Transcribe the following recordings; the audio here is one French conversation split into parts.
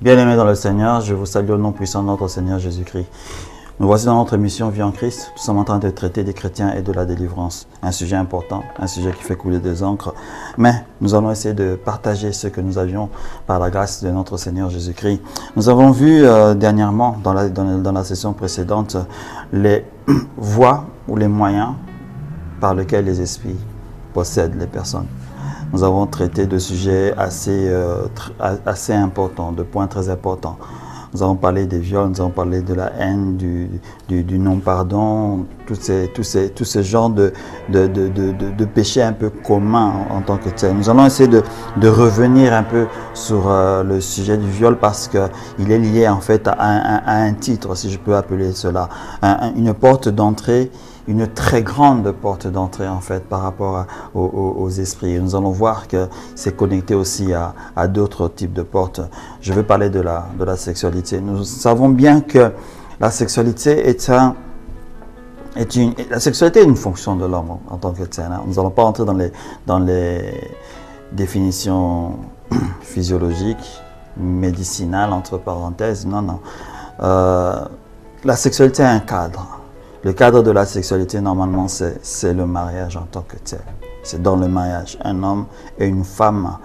Bien-aimés dans le Seigneur, je vous salue au nom puissant de notre Seigneur Jésus-Christ. Nous voici dans notre émission Vie en Christ. Nous sommes en train de traiter des chrétiens et de la délivrance. Un sujet important, un sujet qui fait couler des encres. Mais nous allons essayer de partager ce que nous avions par la grâce de notre Seigneur Jésus-Christ. Nous avons vu dernièrement, dans la session précédente, les voies ou les moyens par lesquels les esprits possèdent les personnes. Nous avons traité de sujets assez importants, de points très importants. Nous avons parlé des viols, nous avons parlé de la haine, du non-pardon, tous ces genres de péchés un peu communs en tant que tel. Nous allons essayer de revenir un peu sur le sujet du viol parce qu'il est lié en fait à un titre, si je peux appeler cela, une porte d'entrée. Une très grande porte d'entrée en fait par rapport aux esprits. Nous allons voir que c'est connecté aussi à d'autres types de portes. Je vais parler de la sexualité. Nous savons bien que la sexualité est une fonction de l'homme en tant que tel. Nous n'allons pas entrer dans les définitions physiologiques, médicinales, entre parenthèses. Non. La sexualité a un cadre. Le cadre de la sexualité, normalement, c'est le mariage en tant que tel. C'est dans le mariage. Un homme et une femme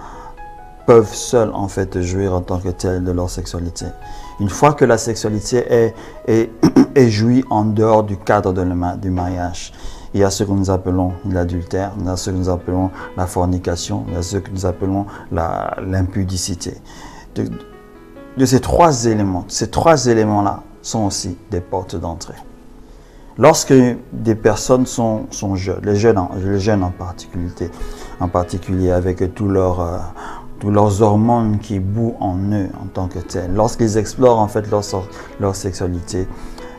peuvent seuls, en fait, jouir en tant que tel de leur sexualité. Une fois que la sexualité est jouie en dehors du cadre du mariage, il y a ce que nous appelons l'adultère, il y a ce que nous appelons la fornication, il y a ce que nous appelons l'impudicité. De ces trois éléments-là sont aussi des portes d'entrée. Lorsque des personnes sont jeunes, les jeunes en particulier avec tous leurs hormones qui bouent en eux en tant que tels, lorsqu'ils explorent en fait leur sexualité,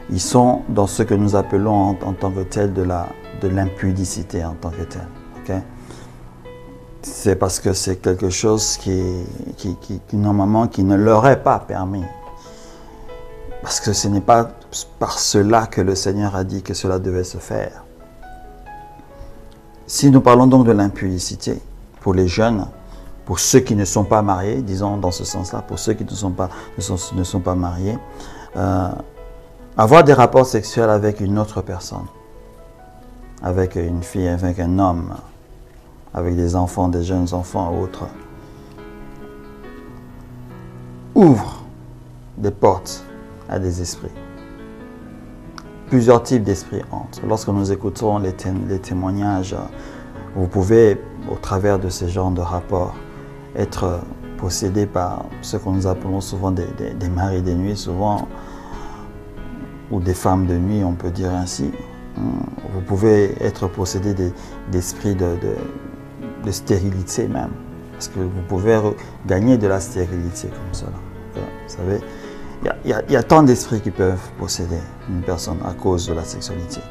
ils sont dans ce que nous appelons en tant que tel de l'impudicité en tant que tel. Okay? C'est parce que c'est quelque chose qui normalement qui ne leur est pas permis. Parce que ce n'est pas par cela que le Seigneur a dit que cela devait se faire. Si nous parlons donc de l'impudicité pour les jeunes, pour ceux qui ne sont pas mariés, disons dans ce sens-là, pour ceux qui ne sont pas mariés, avoir des rapports sexuels avec une autre personne, avec une fille, avec un homme, avec des enfants, des jeunes enfants ou autres, ouvre des portes à des esprits. Plusieurs types d'esprits entrent. Lorsque nous écoutons les témoignages, vous pouvez, au travers de ce genre de rapports, être possédé par ce que nous appelons souvent des maris de nuit, souvent, ou des femmes de nuit, on peut dire ainsi. Vous pouvez être possédé d'esprits de stérilité même, parce que vous pouvez gagner de la stérilité comme cela. Vous savez, il y a tant d'esprits qui peuvent posséder une personne à cause de la sexualité.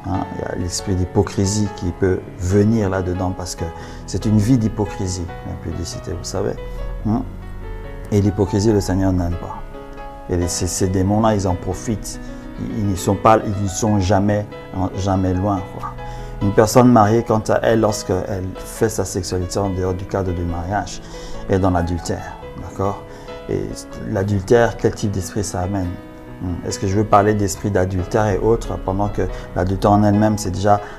Il y a l'esprit d'hypocrisie qui peut venir là-dedans parce que c'est une vie d'hypocrisie, l'impudicité, vous savez. Et l'hypocrisie, le Seigneur n'aime pas. Et ces démons-là, ils en profitent. Ils ne sont jamais loin, quoi. Une personne mariée, quant à elle, lorsqu'elle fait sa sexualité en dehors du cadre du mariage, est dans l'adultère, d'accord? Et l'adultère, quel type d'esprit ça amène? Est-ce que je veux parler d'esprit d'adultère et autres, pendant que l'adultère en elle-même,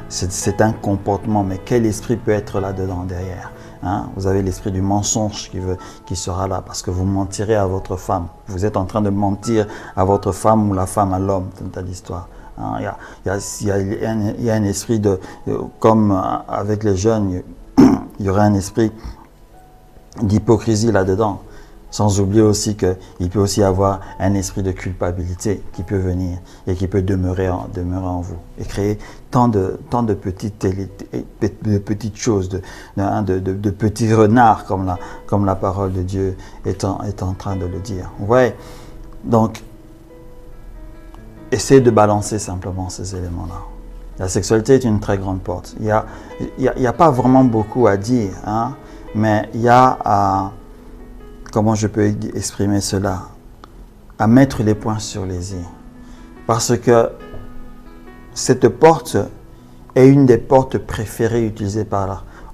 c'est un comportement, mais quel esprit peut être là-dedans, derrière? Vous avez l'esprit du mensonge qui sera là, parce que vous mentirez à votre femme. Vous êtes en train de mentir à votre femme ou la femme à l'homme, c'est une telle histoire. Il y a un esprit comme avec les jeunes, il y aurait un esprit d'hypocrisie là-dedans. Sans oublier aussi qu'il peut aussi y avoir un esprit de culpabilité qui peut venir et qui peut demeurer en vous et créer tant de petites choses, de petits renards comme la parole de Dieu est en train de le dire. Ouais. Donc, essayez de balancer simplement ces éléments-là. La sexualité est une très grande porte. Il y a pas vraiment beaucoup à dire, mais il y a comment je peux exprimer cela? À mettre les points sur les i. Parce que cette porte est une des portes préférées utilisées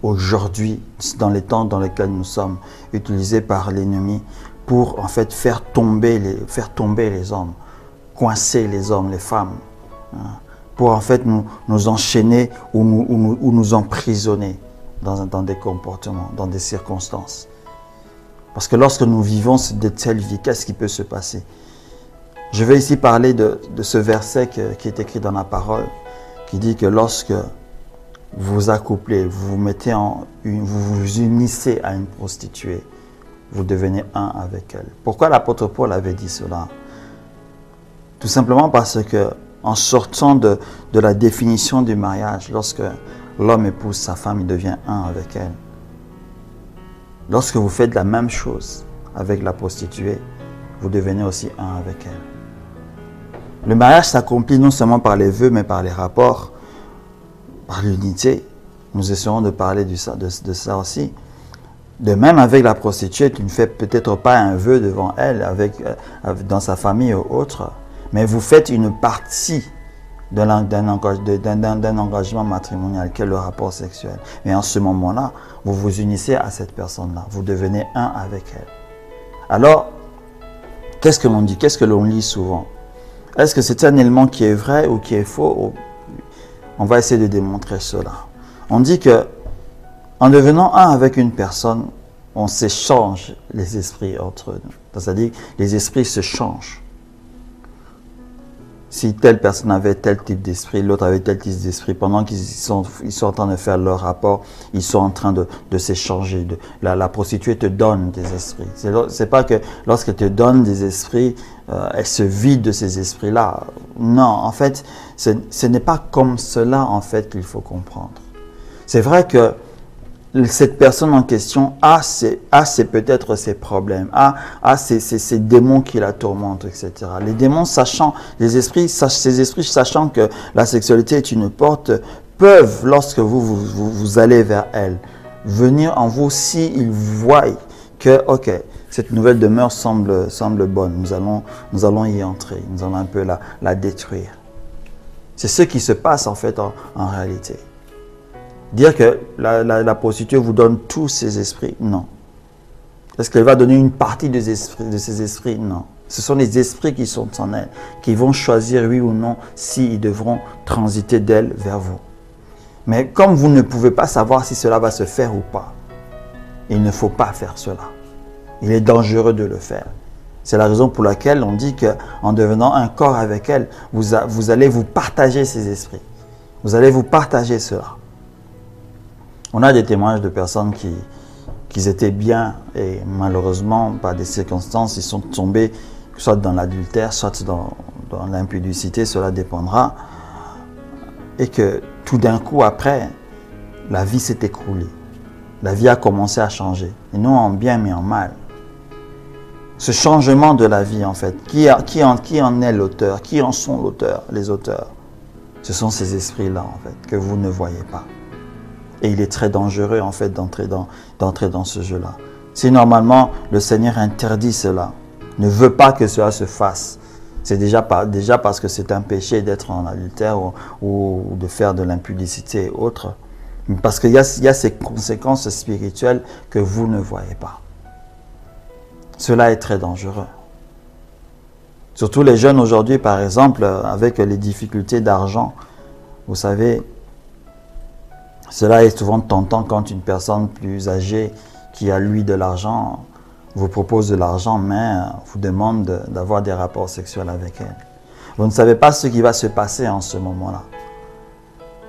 aujourd'hui, dans les temps dans lesquels nous sommes, utilisées par l'ennemi pour en fait faire tomber les hommes, coincer les hommes, les femmes, hein, pour en fait nous enchaîner ou nous emprisonner dans des comportements, dans des circonstances. Parce que lorsque nous vivons de telles vies, qu'est-ce qui peut se passer? Je vais ici parler de ce verset qui est écrit dans la parole, qui dit que lorsque vous vous accouplez, vous vous unissez à une prostituée, vous devenez un avec elle. Pourquoi l'apôtre Paul avait dit cela? Tout simplement parce que en sortant de la définition du mariage, lorsque l'homme épouse sa femme, il devient un avec elle. Lorsque vous faites la même chose avec la prostituée, vous devenez aussi un avec elle. Le mariage s'accomplit non seulement par les vœux, mais par les rapports, par l'unité. Nous essaierons de parler de ça aussi. De même avec la prostituée, tu ne fais peut-être pas un vœu devant elle, dans sa famille ou autre, mais vous faites une partie d'un engagement matrimonial, qui est le rapport sexuel. Mais en ce moment-là, vous vous unissez à cette personne-là. Vous devenez un avec elle. Alors, qu'est-ce que l'on dit? Qu'est-ce que l'on lit souvent? Est-ce que c'est un élément qui est vrai ou qui est faux? On va essayer de démontrer cela. On dit que en devenant un avec une personne, on s'échange les esprits entre nous. C'est-à-dire que les esprits se changent. Si telle personne avait tel type d'esprit, l'autre avait tel type d'esprit, pendant qu'ils sont en train de faire leur rapport, ils sont en train de s'échanger. La prostituée te donne des esprits. C'est pas que lorsqu'elle te donne des esprits, elle se vide de ces esprits-là. Non, en fait, ce n'est pas comme cela en fait qu'il faut comprendre. C'est vrai que cette personne en question a peut-être ses problèmes, a ces démons qui la tourmentent, etc. Les démons sachant, ces esprits sachant que la sexualité est une porte, peuvent, lorsque vous allez vers elle, venir en vous s'ils voient que, ok, cette nouvelle demeure semble bonne, nous allons y entrer, nous allons un peu la détruire. C'est ce qui se passe en fait en réalité. Dire que la prostituée vous donne tous ses esprits, non. Est-ce qu'elle va donner une partie de ses esprits? Non. Ce sont les esprits qui sont en elle, qui vont choisir oui ou non s'ils devront transiter d'elle vers vous. Mais comme vous ne pouvez pas savoir si cela va se faire ou pas, il ne faut pas faire cela. Il est dangereux de le faire. C'est la raison pour laquelle on dit qu'en devenant un corps avec elle, vous allez vous partager ces esprits. Vous allez vous partager cela. On a des témoignages de personnes qui étaient bien et malheureusement, par des circonstances, ils sont tombés soit dans l'adultère, soit dans l'impudicité, cela dépendra. Et que tout d'un coup, après, la vie s'est écroulée. La vie a commencé à changer. Et non en bien, mais en mal. Ce changement de la vie, en fait, qui en est l'auteur? Qui en sont l'auteur, les auteurs? Ce sont ces esprits-là, en fait, que vous ne voyez pas. Et il est très dangereux en fait d'entrer dans ce jeu-là. Si normalement le Seigneur interdit cela, ne veut pas que cela se fasse, c'est déjà parce que c'est un péché d'être en adultère ou de faire de l'impudicité et autres. Parce qu'il y a ces conséquences spirituelles que vous ne voyez pas. Cela est très dangereux. Surtout les jeunes aujourd'hui, par exemple, avec les difficultés d'argent, vous savez, cela est souvent tentant quand une personne plus âgée qui a lui de l'argent vous propose de l'argent, mais vous demande d'avoir des rapports sexuels avec elle. Vous ne savez pas ce qui va se passer en ce moment-là.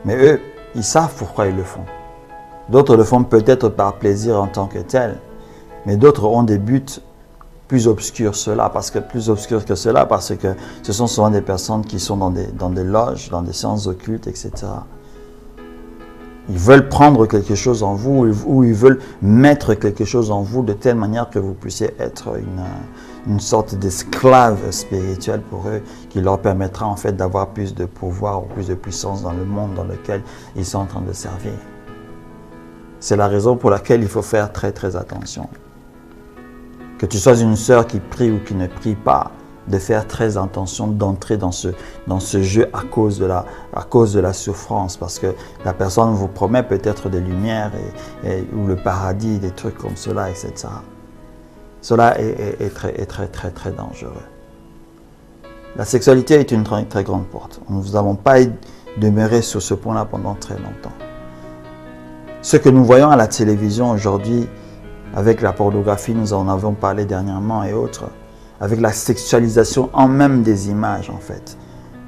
Mais eux, ils savent pourquoi ils le font. D'autres le font peut-être par plaisir en tant que tel, mais d'autres ont des buts plus obscurs que cela, parce que ce sont souvent des personnes qui sont dans des loges, dans des séances occultes, etc. Ils veulent prendre quelque chose en vous ou ils veulent mettre quelque chose en vous de telle manière que vous puissiez être une sorte d'esclave spirituel pour eux qui leur permettra en fait d'avoir plus de pouvoir ou plus de puissance dans le monde dans lequel ils sont en train de servir. C'est la raison pour laquelle il faut faire très très attention. Que tu sois une sœur qui prie ou qui ne prie pas, de faire très attention d'entrer dans ce jeu à cause de la souffrance, parce que la personne vous promet peut-être des lumières ou le paradis, des trucs comme cela, etc. Cela est très dangereux. La sexualité est une très grande porte. Nous n'allons pas demeurer sur ce point-là pendant très longtemps. Ce que nous voyons à la télévision aujourd'hui, avec la pornographie, nous en avons parlé dernièrement et autres, avec la sexualisation en même des images en fait.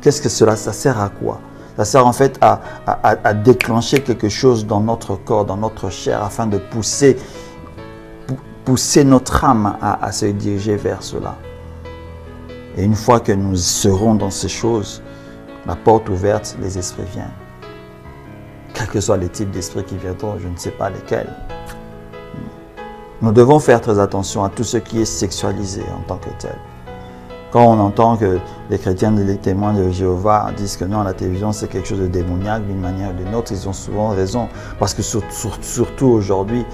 Qu'est-ce que cela, ça sert à quoi? Ça sert en fait à déclencher quelque chose dans notre corps, dans notre chair, afin de pousser notre âme à se diriger vers cela. Et une fois que nous serons dans ces choses, la porte ouverte, les esprits viennent. Quels que soient les types d'esprits qui viendront, je ne sais pas lesquels. Nous devons faire très attention à tout ce qui est sexualisé en tant que tel. Quand on entend que les chrétiens, les témoins de Jéhovah disent que non, la télévision c'est quelque chose de démoniaque d'une manière ou d'une autre, ils ont souvent raison. Parce que surtout aujourd'hui,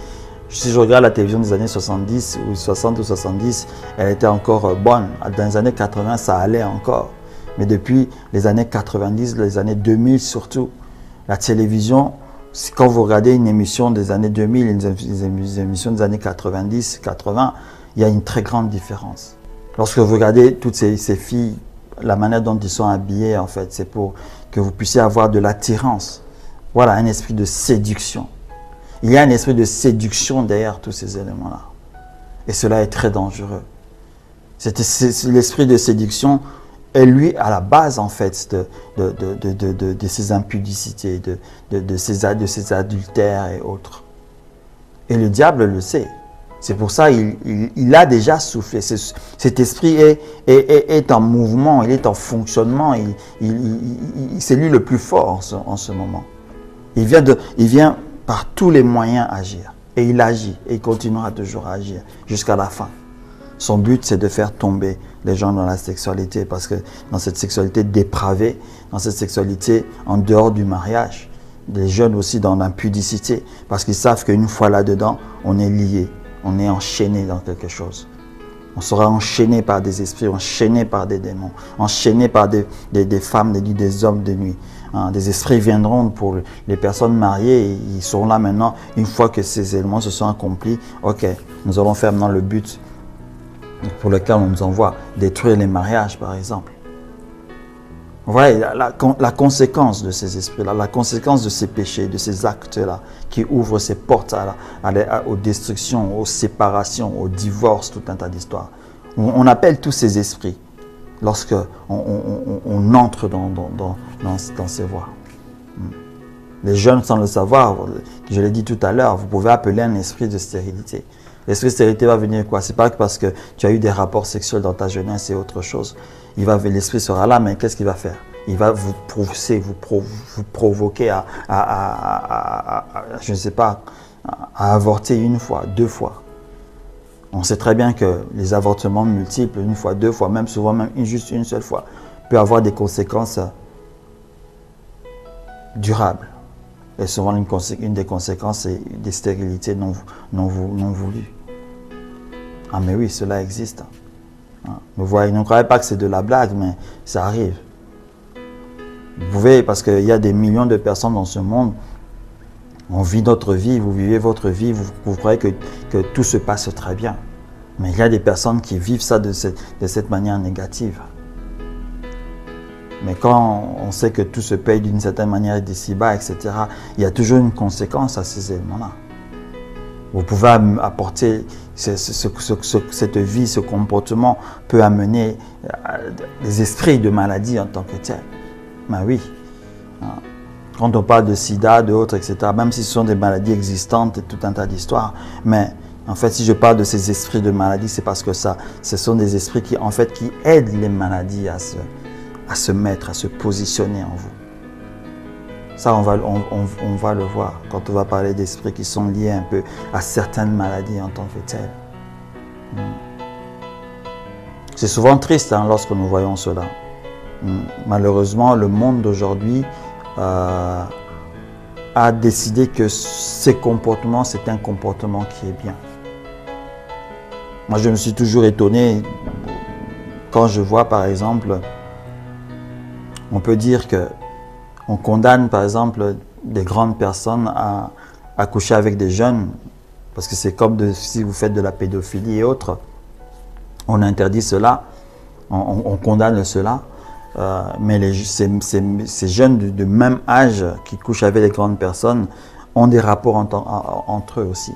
si je regarde la télévision des années 70 ou 60 ou 70, elle était encore bonne. Dans les années 80, ça allait encore. Mais depuis les années 90, les années 2000 surtout, la télévision, quand vous regardez une émission des années 2000, une émission des années 90, 80, il y a une très grande différence. Lorsque vous regardez toutes ces filles, la manière dont ils sont habillés, en fait, c'est pour que vous puissiez avoir de l'attirance. Voilà, un esprit de séduction. Il y a un esprit de séduction derrière tous ces éléments-là. Et cela est très dangereux. L'esprit de séduction est lui à la base, en fait, de ces impudicités, de ces adultères et autres. Et le diable le sait. C'est pour ça qu'il a déjà soufflé. Cet esprit est en mouvement, il est en fonctionnement. C'est lui le plus fort en ce moment. Il vient par tous les moyens agir. Et il agit. Et il continuera toujours à agir jusqu'à la fin. Son but, c'est de faire tomber les gens dans la sexualité. Parce que dans cette sexualité dépravée, dans cette sexualité en dehors du mariage, les jeunes aussi dans l'impudicité. Parce qu'ils savent qu'une fois là-dedans, on est lié. On est enchaîné dans quelque chose. On sera enchaîné par des esprits, enchaîné par des démons, enchaîné par des femmes de nuit, des hommes de nuit. Des esprits viendront pour les personnes mariées et ils seront là maintenant. Une fois que ces éléments se sont accomplis, ok, nous allons faire maintenant le but pour lequel on nous envoie, détruire les mariages par exemple. Vous voyez la conséquence de ces esprits-là, la conséquence de ces péchés, de ces actes-là, qui ouvrent ces portes aux destructions, aux séparations, au divorce, tout un tas d'histoires. On appelle tous ces esprits lorsque on entre dans ces voies. Les jeunes, sans le savoir, je l'ai dit tout à l'heure, vous pouvez appeler un esprit de stérilité. L'esprit de stérilité va venir quoi? C'est pas parce que tu as eu des rapports sexuels dans ta jeunesse et autre chose. L'esprit sera là, mais qu'est-ce qu'il va faire? Il va vous pousser, vous provoquer je ne sais pas, à avorter une fois, deux fois. On sait très bien que les avortements multiples, une fois, deux fois, même souvent même juste une seule fois, peut avoir des conséquences durables. Et souvent, une des conséquences, c'est des stérilités non voulues. Ah mais oui, cela existe. Ne croyez pas que c'est de la blague, mais ça arrive. Vous pouvez, parce qu'il y a des millions de personnes dans ce monde, on vit notre vie, vous vivez votre vie, vous croyez que tout se passe très bien. Mais il y a des personnes qui vivent ça de cette manière négative. Mais quand on sait que tout se paye d'une certaine manière d'ici-bas, etc., il y a toujours une conséquence à ces éléments-là. Vous pouvez apporter cette vie, ce comportement peut amener des esprits de maladie en tant que tel. Ben oui. Quand on parle de sida, de autres, etc., même si ce sont des maladies existantes et tout un tas d'histoires, mais en fait, si je parle de ces esprits de maladie, c'est parce que ce sont des esprits qui aident les maladies à se mettre, à se positionner en vous. Ça, on va le voir quand on va parler d'esprits qui sont liés un peu à certaines maladies en tant que telles. C'est souvent triste lorsque nous voyons cela. Malheureusement, le monde d'aujourd'hui a décidé que ces comportements, c'est un comportement qui est bien. Moi, je me suis toujours étonné quand je vois, par exemple, on peut dire qu'on condamne, par exemple, des grandes personnes à coucher avec des jeunes, parce que c'est comme si vous faites de la pédophilie et autres. on interdit cela, on condamne cela, mais ces jeunes de même âge qui couchent avec les grandes personnes ont des rapports entre eux aussi.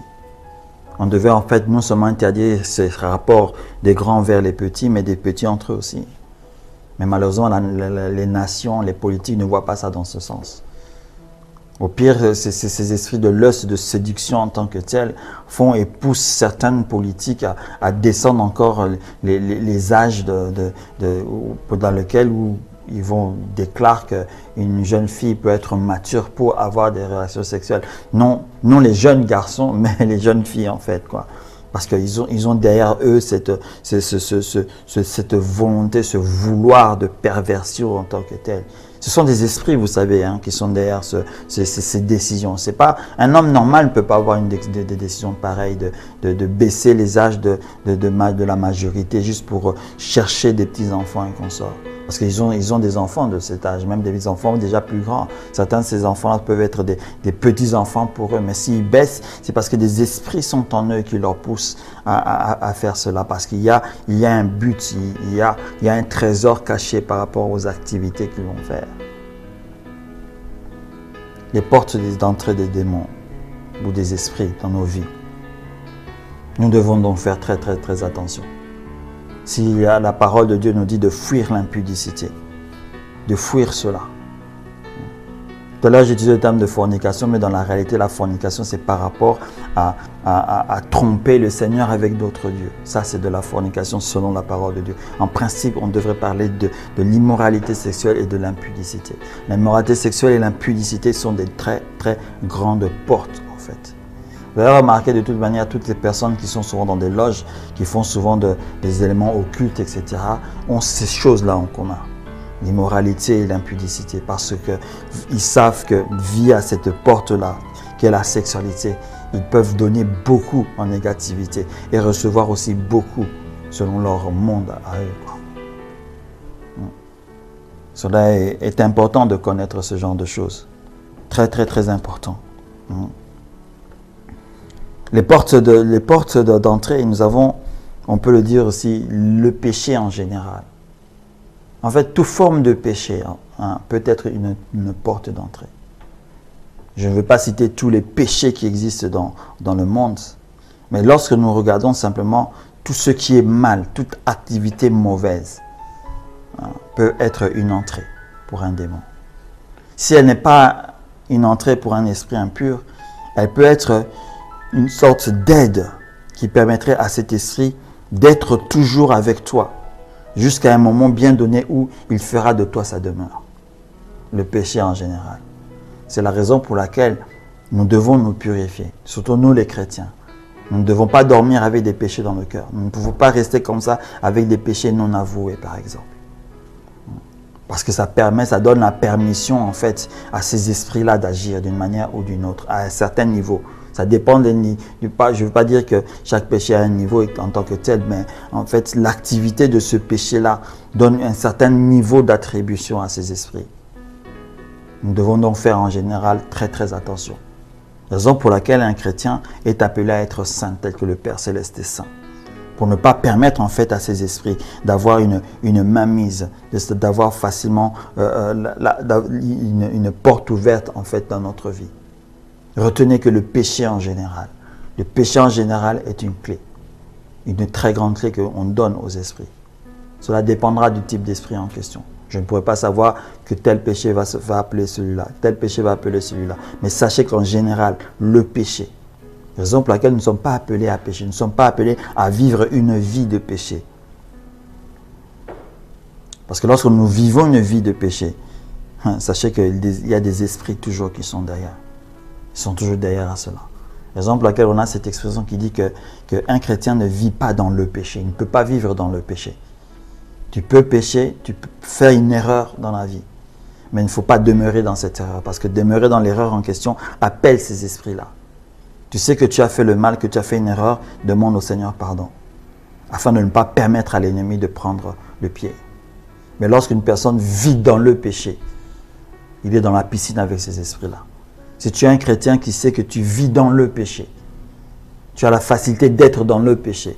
On devait en fait non seulement interdire ces rapports des grands vers les petits, mais des petits entre eux aussi. Mais malheureusement, les nations, les politiques ne voient pas ça dans ce sens. Au pire, ces esprits de lust, de séduction en tant que tels, font et poussent certaines politiques à descendre encore les âges dans lesquels ils vont déclarer qu'une jeune fille peut être mature pour avoir des relations sexuelles. Non les jeunes garçons, mais les jeunes filles en fait, quoi. Parce qu'ils ont derrière eux cette volonté, ce vouloir de perversion en tant que tel. Ce sont des esprits, vous savez, qui sont derrière ces décisions. C'est pas, un homme normal ne peut pas avoir des décisions pareilles, de baisser les âges de la majorité juste pour chercher des petits-enfants et consorts. Parce qu'ils ont des enfants de cet âge, même des enfants déjà plus grands. Certains de ces enfants peuvent être des petits-enfants pour eux. Mais s'ils baissent, c'est parce que des esprits sont en eux qui leur poussent à faire cela. Parce qu'il y a un but, il y a un trésor caché par rapport aux activités qu'ils vont faire. Les portes d'entrée des démons ou des esprits dans nos vies. Nous devons donc faire très très très attention. Si la parole de Dieu nous dit de fuir l'impudicité, de fuir cela. Tout à l'heure, j'ai utilisé le terme de fornication, mais dans la réalité, la fornication, c'est par rapport à tromper le Seigneur avec d'autres dieux. Ça, c'est de la fornication selon la parole de Dieu. En principe, on devrait parler de l'immoralité sexuelle et de l'impudicité. L'immoralité sexuelle et l'impudicité sont des très, très grandes portes, en fait. Vous avez remarqué de toute manière, toutes les personnes qui sont souvent dans des loges, qui font souvent des éléments occultes, etc., ont ces choses-là en commun. L'immoralité et l'impudicité, parce qu'ils savent que via cette porte-là, qui est la sexualité, ils peuvent donner beaucoup en négativité et recevoir aussi beaucoup selon leur monde à eux. Cela est important de connaître ce genre de choses. Très, très, très important. Les portes d'entrée, nous avons, on peut le dire aussi, le péché en général. En fait, toute forme de péché peut être une porte d'entrée. Je ne veux pas citer tous les péchés qui existent dans le monde, mais lorsque nous regardons simplement tout ce qui est mal, toute activité mauvaise, peut être une entrée pour un démon. Si elle n'est pas une entrée pour un esprit impur, elle peut être une sorte d'aide qui permettrait à cet esprit d'être toujours avec toi jusqu'à un moment bien donné où il fera de toi sa demeure. Le péché en général. C'est la raison pour laquelle nous devons nous purifier, surtout nous les chrétiens. Nous ne devons pas dormir avec des péchés dans le cœur. Nous ne pouvons pas rester comme ça avec des péchés non avoués, par exemple. Parce que ça donne la permission en fait à ces esprits-là d'agir d'une manière ou d'une autre, à un certain niveau. Ça dépend des niveaux. Je ne veux pas dire que chaque péché a un niveau en tant que tel, mais en fait, l'activité de ce péché-là donne un certain niveau d'attribution à ces esprits. Nous devons donc faire en général très très attention. Raison pour laquelle un chrétien est appelé à être saint, tel que le Père Céleste est saint. Pour ne pas permettre en fait à ces esprits d'avoir une mainmise, d'avoir facilement une porte ouverte en fait dans notre vie. Retenez que le péché en général est une clé, une très grande clé qu'on donne aux esprits. Cela dépendra du type d'esprit en question. Je ne pourrais pas savoir que tel péché va appeler celui-là, tel péché va appeler celui-là. Mais sachez qu'en général, le péché, raison pour laquelle nous ne sommes pas appelés à pécher, nous ne sommes pas appelés à vivre une vie de péché. Parce que lorsque nous vivons une vie de péché, sachez qu'il y a des esprits toujours qui sont derrière. Ils sont toujours derrière à cela. Raison pour laquelle on a cette expression qui dit qu'un chrétien ne vit pas dans le péché. Il ne peut pas vivre dans le péché. Tu peux pécher, tu peux faire une erreur dans la vie. Mais il ne faut pas demeurer dans cette erreur. Parce que demeurer dans l'erreur en question appelle ces esprits-là. Tu sais que tu as fait le mal, que tu as fait une erreur, demande au Seigneur pardon. Afin de ne pas permettre à l'ennemi de prendre le pied. Mais lorsqu'une personne vit dans le péché, il est dans la piscine avec ces esprits-là. Si tu es un chrétien qui sait que tu vis dans le péché, tu as la facilité d'être dans le péché,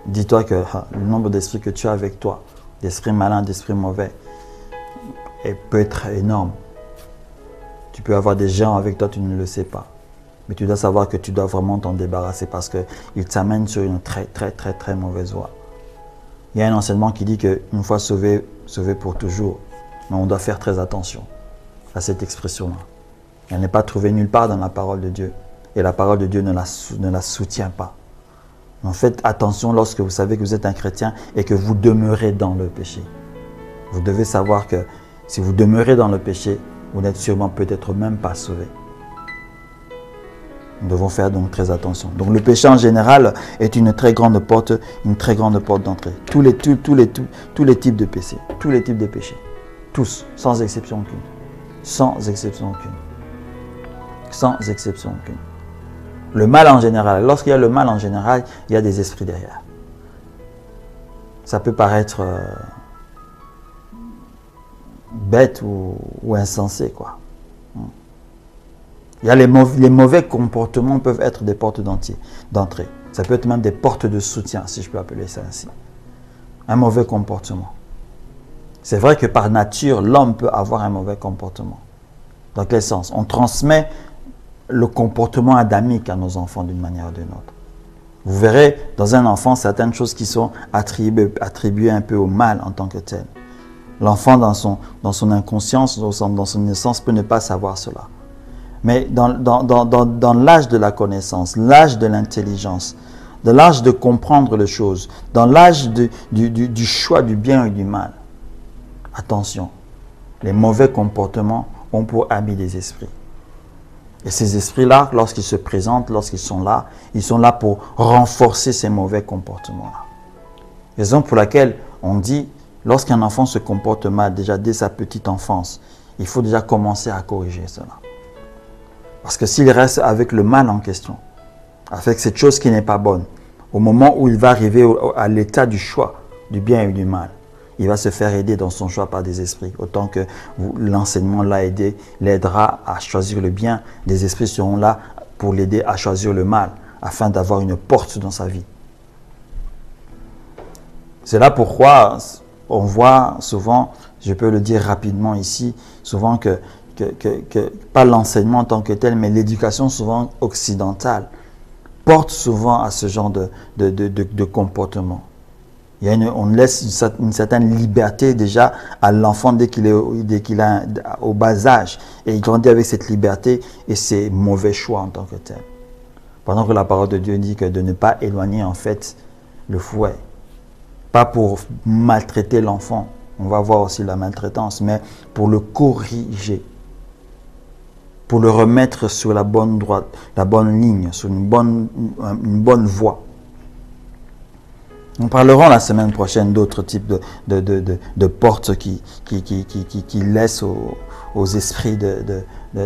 dis-toi que le nombre d'esprits que tu as avec toi, d'esprits malins, d'esprits mauvais, peut être énorme. Tu peux avoir des gens avec toi, tu ne le sais pas. Mais tu dois savoir que tu dois vraiment t'en débarrasser parce qu'ils t'amènent sur une très, très, très, très mauvaise voie. Il y a un enseignement qui dit qu'une fois sauvé, sauvé pour toujours. Mais on doit faire très attention à cette expression-là. Elle n'est pas trouvée nulle part dans la parole de Dieu. Et la parole de Dieu ne la soutient pas. Donc faites attention lorsque vous savez que vous êtes un chrétien et que vous demeurez dans le péché. Vous devez savoir que si vous demeurez dans le péché, vous n'êtes sûrement peut-être même pas sauvé. Nous devons faire donc très attention. Donc le péché en général est une très grande porte d'entrée. Tous les types de péchés, tous les types de péchés, tous, sans exception aucune, sans exception aucune, sans exception aucune. Le mal en général, lorsqu'il y a le mal en général, il y a des esprits derrière. Ça peut paraître bête ou insensé, quoi. Il y a les mauvais comportements peuvent être des portes d'entrée. Ça peut être même des portes de soutien, si je peux appeler ça ainsi. Un mauvais comportement. C'est vrai que par nature, l'homme peut avoir un mauvais comportement. Dans quel sens? On transmet le comportement adamique à nos enfants d'une manière ou d'une autre. Vous verrez dans un enfant certaines choses qui sont attribuées un peu au mal en tant que tel. L'enfant dans son inconscience, dans son innocence, peut ne pas savoir cela. Mais dans l'âge de la connaissance, l'âge de l'intelligence, de l'âge de comprendre les choses, dans l'âge du choix du bien et du mal, attention, les mauvais comportements ont pour amis des esprits. Et ces esprits-là, lorsqu'ils se présentent, lorsqu'ils sont là pour renforcer ces mauvais comportements-là. Raison pour laquelle on dit, lorsqu'un enfant se comporte mal, déjà dès sa petite enfance, il faut déjà commencer à corriger cela. Parce que s'il reste avec le mal en question, avec cette chose qui n'est pas bonne, au moment où il va arriver à l'état du choix, du bien et du mal, il va se faire aider dans son choix par des esprits. Autant que l'enseignement l'aidera à choisir le bien, des esprits seront là pour l'aider à choisir le mal, afin d'avoir une porte dans sa vie. C'est là pourquoi on voit souvent, je peux le dire rapidement ici, souvent que pas l'enseignement en tant que tel, mais l'éducation souvent occidentale porte souvent à ce genre de comportement. On laisse une certaine liberté déjà à l'enfant dès qu'il est au bas âge. Et il grandit avec cette liberté et ses mauvais choix en tant que tel. Pendant que la parole de Dieu dit que de ne pas éloigner en fait le fouet. Pas pour maltraiter l'enfant, on va voir aussi la maltraitance, mais pour le corriger. Pour le remettre sur la bonne droite, la bonne ligne, sur une bonne voie. Nous parlerons la semaine prochaine d'autres types de portes qui laissent aux esprits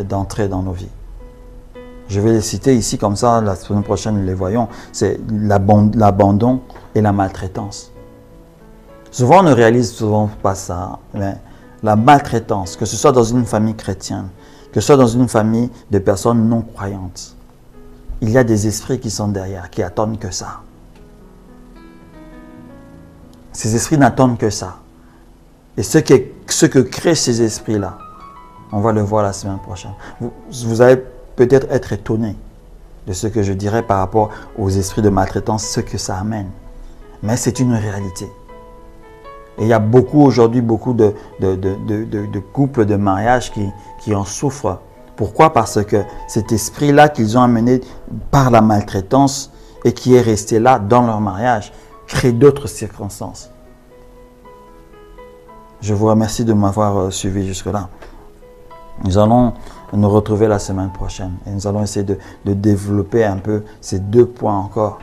d'entrer dans nos vies. Je vais les citer ici, comme ça, la semaine prochaine, nous les voyons. C'est l'abandon et la maltraitance. Souvent, on ne réalise pas ça, mais la maltraitance, que ce soit dans une famille chrétienne, que ce soit dans une famille de personnes non croyantes, il y a des esprits qui sont derrière, qui attendent que ça. Ces esprits n'attendent que ça. Et ce que créent ces esprits-là, on va le voir la semaine prochaine. Vous allez peut-être être étonné de ce que je dirais par rapport aux esprits de maltraitance, ce que ça amène. Mais c'est une réalité. Et il y a aujourd'hui beaucoup de couples de mariage qui en souffrent. Pourquoi? Parce que cet esprit-là qu'ils ont amené par la maltraitance et qui est resté là dans leur mariage, crée d'autres circonstances. Je vous remercie de m'avoir suivi jusque-là. Nous allons nous retrouver la semaine prochaine et nous allons essayer de développer un peu ces deux points encore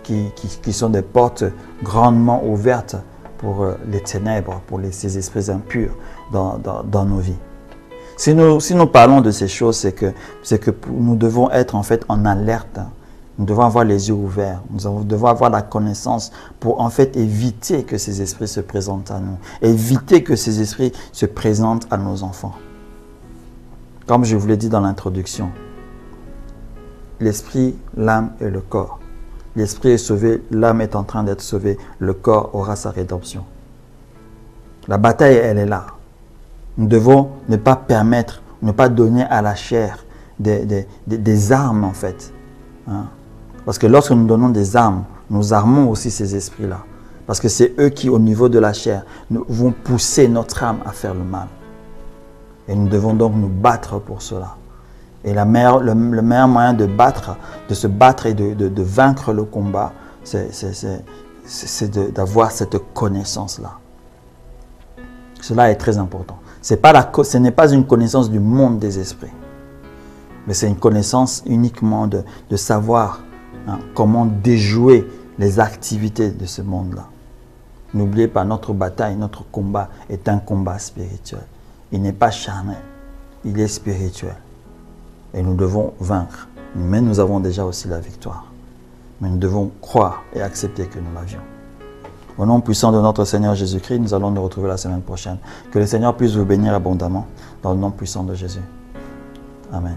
qui sont des portes grandement ouvertes pour les ténèbres, pour ces esprits impurs dans nos vies. Si nous parlons de ces choses, c'est que nous devons être en fait en alerte. Nous devons avoir les yeux ouverts. Nous devons avoir la connaissance pour en fait éviter que ces esprits se présentent à nous. Éviter que ces esprits se présentent à nos enfants. Comme je vous l'ai dit dans l'introduction, l'esprit, l'âme et le corps. l'esprit est sauvé, l'âme est en train d'être sauvée, le corps aura sa rédemption. La bataille, elle est là. Nous devons ne pas permettre, ne pas donner à la chair des armes en fait. Hein? Parce que lorsque nous donnons des armes, nous armons aussi ces esprits-là. Parce que c'est eux qui, au niveau de la chair, vont pousser notre âme à faire le mal. Et nous devons donc nous battre pour cela. Et le meilleur moyen de se battre et de vaincre le combat, c'est d'avoir cette connaissance-là. Cela est très important. Ce n'est pas une connaissance du monde des esprits, mais c'est une connaissance uniquement de savoir comment déjouer les activités de ce monde-là. N'oubliez pas, notre bataille, notre combat est un combat spirituel. Il n'est pas charnel, il est spirituel. Et nous devons vaincre. Mais nous avons déjà aussi la victoire. Mais nous devons croire et accepter que nous l'avions. Au nom puissant de notre Seigneur Jésus-Christ, nous allons nous retrouver la semaine prochaine. Que le Seigneur puisse vous bénir abondamment dans le nom puissant de Jésus. Amen.